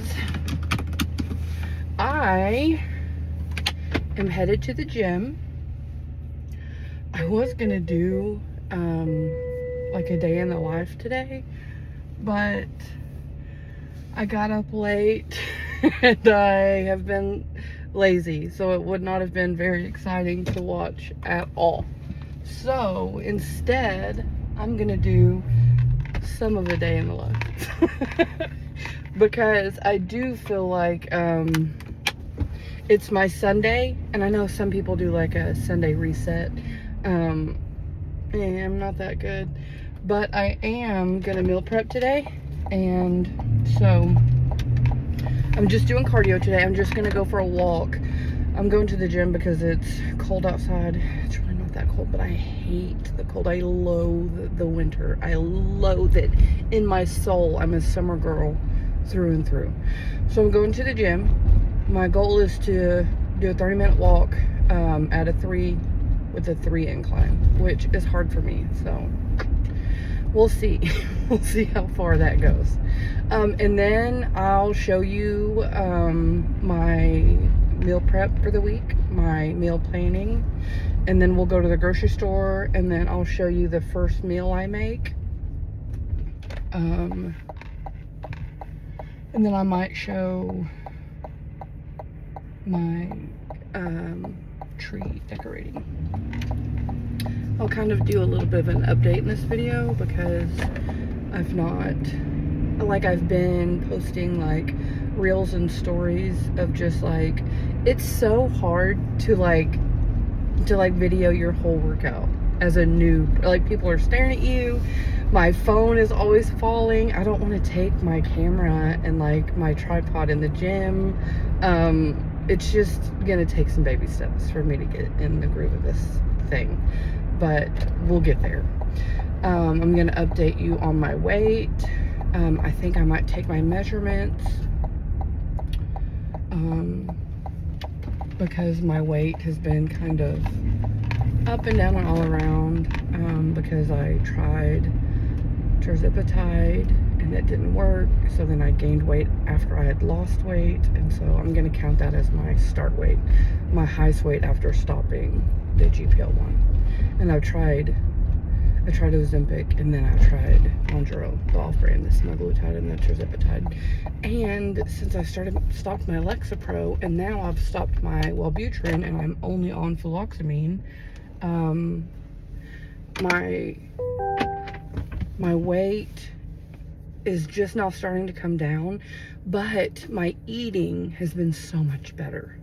friends, I am headed to the gym. I was gonna do like a day in the life today, but I got up late and I have been lazy, so it would not have been very exciting to watch at all. So instead, I'm gonna do some of a day in the life because I do feel like it's my Sunday, and I know some people do like a Sunday reset. And I'm not that good, but I am gonna meal prep today, and so I'm just doing cardio today. I'm just gonna go for a walk. I'm going to the gym because it's cold outside. It's really not that cold, but I hate the cold. I loathe the winter. I loathe it in my soul. I'm a summer girl through and through. So I'm going to the gym. My goal is to do a 30-minute walk at a 3 with a 3 incline, which is hard for me. So we'll see. We'll see how far that goes. And then I'll show you my meal prep for the week, my meal planning, and then we'll go to the grocery store, and then I'll show you the first meal I make. And then I might show my tree decorating. I'll kind of do a little bit of an update in this video because I've been posting like reels and stories of just like, it's so hard to video your whole workout as a noob. Like, people are staring at you. My phone is always falling. I don't want to take my camera and like my tripod in the gym. It's just gonna take some baby steps for me to get in the groove of this thing, but we'll get there. I'm gonna update you on my weight. I think I might take my measurements because my weight has been kind of up and down and all around because I tried tirzepatide and it didn't work, so then I gained weight after I had lost weight, and so I'm going to count that as my start weight, my highest weight after stopping the GPL-1. And I tried Ozempic, and then I tried Mounjaro, the off-brand, the semaglutide and the tirzepatide. And since I stopped my Lexapro, and now I've stopped my Wellbutrin, and I'm only on fluoxamine, my weight is just now starting to come down, but my eating has been so much better.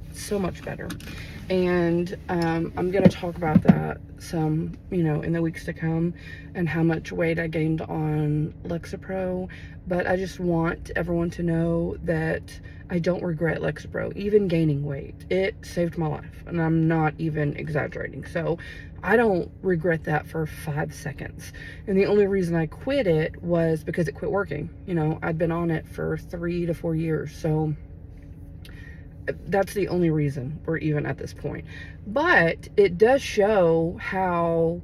And I'm gonna talk about that some, in the weeks to come, and how much weight I gained on Lexapro. But I just want everyone to know that I don't regret Lexapro, even gaining weight. It saved my life, and I'm not even exaggerating. So I don't regret that for 5 seconds. And the only reason I quit it was because it quit working. I'd been on it for 3 to 4 years. So that's the only reason we're even at this point. But it does show how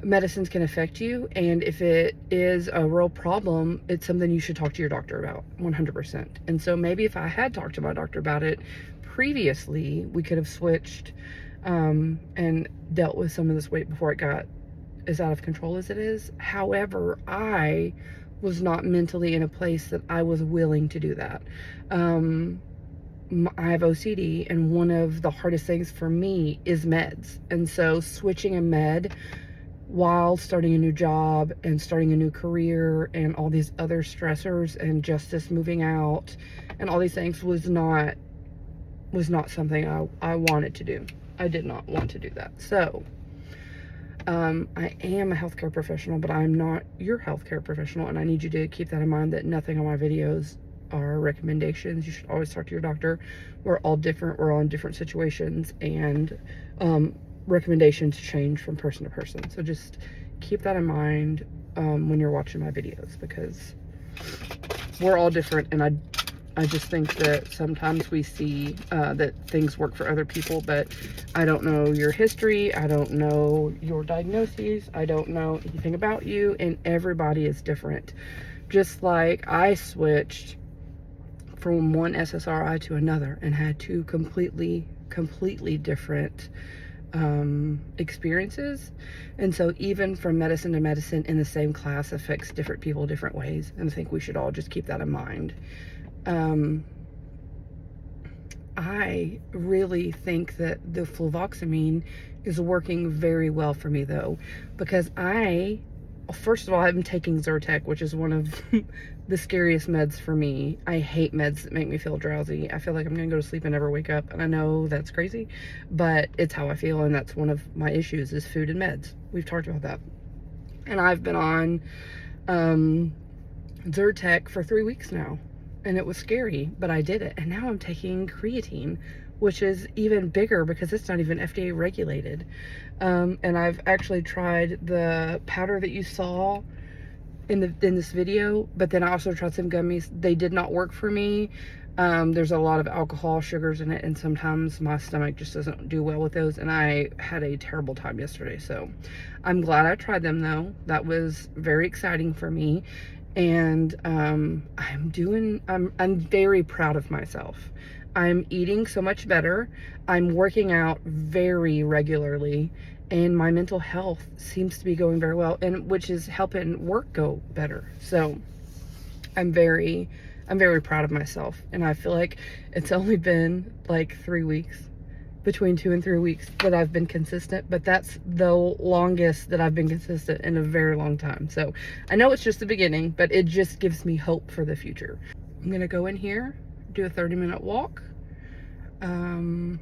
medicines can affect you, and if it is a real problem, it's something you should talk to your doctor about, 100%. And so maybe if I had talked to my doctor about it previously, we could have switched and dealt with some of this weight before it got as out of control as it is. However, I was not mentally in a place that I was willing to do that. I have OCD, and one of the hardest things for me is meds. And so switching a med while starting a new job and starting a new career and all these other stressors and justice moving out and all these things was not something I wanted to do. I did not want to do that. So I am a healthcare professional, but I'm not your healthcare professional, and I need you to keep that in mind, that nothing on my videos are recommendations. You should always talk to your doctor. We're all different. We're all in different situations, and recommendations change from person to person. So just keep that in mind when you're watching my videos, because we're all different, and I just think that sometimes we see that things work for other people, but I don't know your history. I don't know your diagnoses. I don't know anything about you, and everybody is different. Just like I switched from one SSRI to another and had two completely different experiences. And so even from medicine to medicine in the same class affects different people different ways. And I think we should all just keep that in mind. I really think that the fluvoxamine is working very well for me, though, because first of all, I'm taking Zyrtec, which is one of the scariest meds for me. I hate meds that make me feel drowsy. I feel like I'm gonna go to sleep and never wake up, and I know that's crazy, but it's how I feel, and that's one of my issues is food and meds. We've talked about that. And I've been on Zyrtec for 3 weeks now, and it was scary, but I did it. And now I'm taking creatine, which is even bigger because it's not even FDA regulated. And I've actually tried the powder that you saw in this video, but then I also tried some gummies. They did not work for me. There's a lot of alcohol, sugars in it, and sometimes my stomach just doesn't do well with those, and I had a terrible time yesterday. So I'm glad I tried them, though. That was very exciting for me. And I'm very proud of myself. I'm eating so much better. I'm working out very regularly, and my mental health seems to be going very well, and which is helping work go better. So I'm very proud of myself, and I feel like it's only been like 3 weeks, between 2 and 3 weeks, that I've been consistent, but that's the longest that I've been consistent in a very long time. So I know it's just the beginning, but it just gives me hope for the future. I'm gonna go in here, do a 30-minute walk, and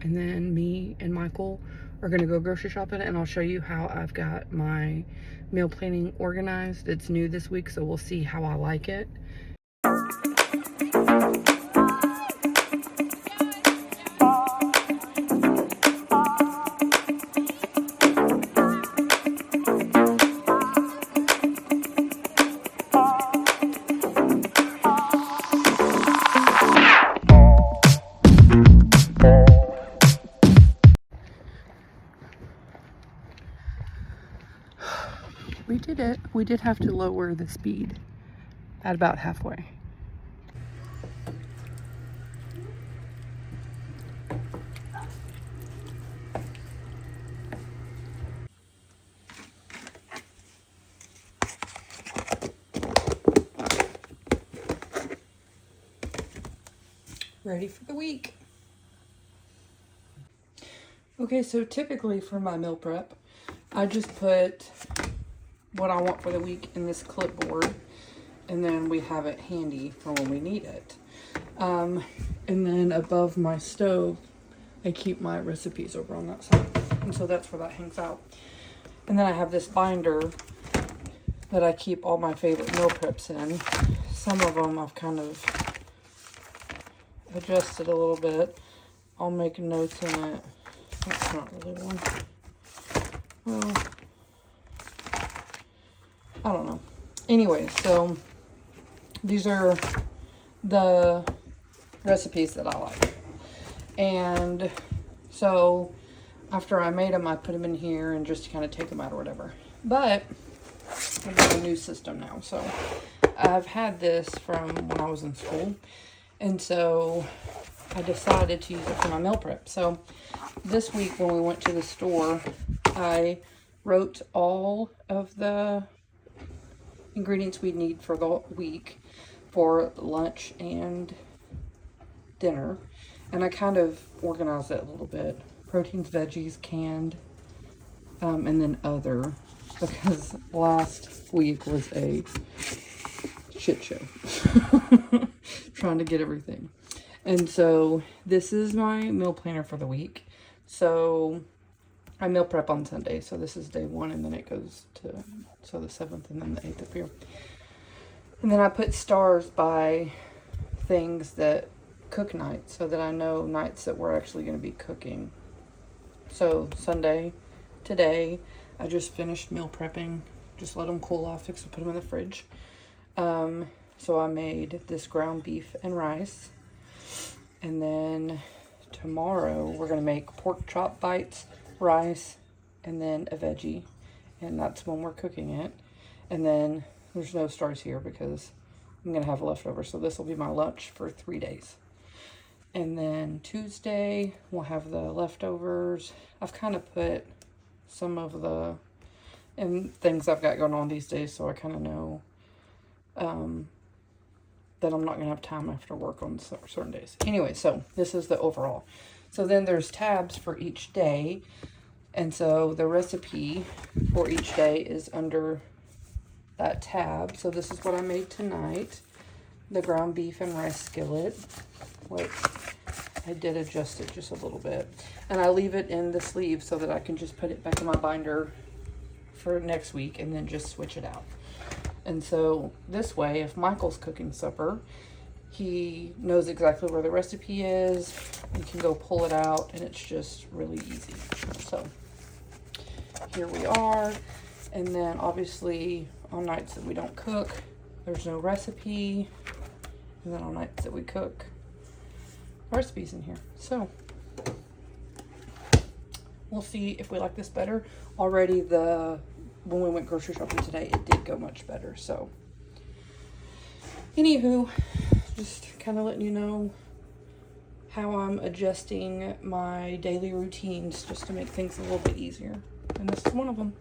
then me and Michael are gonna go grocery shopping, and I'll show you how I've got my meal planning organized. It's new this week, so we'll see how I like it. We did it. We did have to lower the speed at about halfway. Ready for the week. Okay, so typically for my meal prep, I just put what I want for the week in this clipboard, and then we have it handy for when we need it. And then above my stove, I keep my recipes over on that side, and so that's where that hangs out. And then I have this binder that I keep all my favorite meal preps in. Some of them I've kind of adjusted a little bit. I'll make notes in it. That's not really one. Well, I don't know. Anyway, so these are the recipes that I like. And so after I made them, I put them in here and just kind of take them out or whatever. But I've got a new system now. So I've had this from when I was in school. And so I decided to use it for my meal prep. So this week when we went to the store, I wrote all of the ingredients we need for the week for lunch and dinner. And I kind of organized it a little bit. Proteins, veggies, canned, and then other, because last week was a shit show. Trying to get everything. And so this is my meal planner for the week. So I meal prep on Sunday. So this is day 1, and then it goes to, so the 7th and then the 8th up here. And then I put stars by things that cook nights, so that I know nights that we're actually going to be cooking. So Sunday, today, I just finished meal prepping. Just let them cool off, fix to put them in the fridge. So I made this ground beef and rice. And then tomorrow we're going to make pork chop bites, rice, and then a veggie. And that's when we're cooking it. And then there's no stars here because I'm going to have leftovers. So this will be my lunch for 3 days. And then Tuesday, we'll have the leftovers. I've kind of put some of the things I've got going on these days, so I kind of know that I'm not going to have time after work on certain days. Anyway, so this is the overall. So then there's tabs for each day. And so the recipe for each day is under that tab. So this is what I made tonight. The ground beef and rice skillet. Wait, I did adjust it just a little bit. And I leave it in the sleeve so that I can just put it back in my binder for next week and then just switch it out. And so this way, if Michael's cooking supper, he knows exactly where the recipe is. You can go pull it out and it's just really easy. So here we are. And then obviously on nights that we don't cook, there's no recipe. And then on nights that we cook, recipes in here. So we'll see if we like this better. Already when we went grocery shopping today, it did go much better. So anywho, just kind of letting you know how I'm adjusting my daily routines just to make things a little bit easier. And this is one of them.